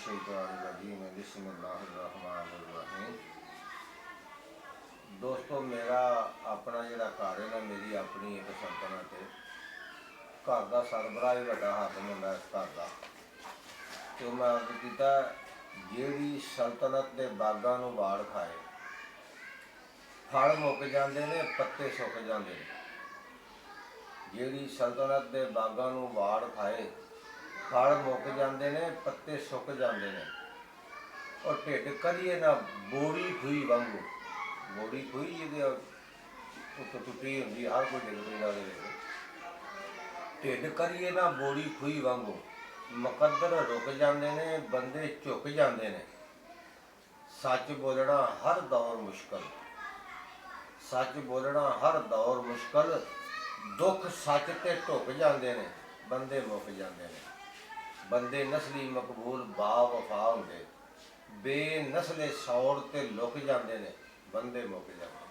मिनश्शैतानिर्रजीम बिस्मिल्लाहिर्रहमानिर्रहीम। दोस्तों, मेरा अपना जिहड़ा घर है ना, मेरी अपनी एक सल्तनत है। घर का सरबराह ही वड्डा हाकम हुंदा इस घर का। तो मैं अर्ज कीता, जिहड़ी सल्तनत के बागां नूं वाड़ खाए, फल मुक जाते हैं, पत्ते सुक जाते हैं। जिहड़ी सल्तनत के बागां नूं वाड़ खाए, फल मुक जाते हैं, पत्ते सुक जाते हैं। और ढिड करिए ना बोड़ी खूही वांगू, बोड़ी खूही जिहदे उत्तों टुटी हुंदी, हर कोई डिग पैंदा उहदे विच। ढिड करिए ना बोड़ी खूही वांगू, मुकद्दर रुक जाते हैं, बंदे झुक जाते हैं। सच बोलना हर दौर मुश्किल, सच बोलना हर दौर मुश्किल। दुख सच ते ढुक जाते हैं, बंदे मुक जाते हैं। बंदे नस्ली मकबूल बावफा होंदे, बेनस्ले सौर ते लुक जाते हैं, बंदे मुक जाते हैं।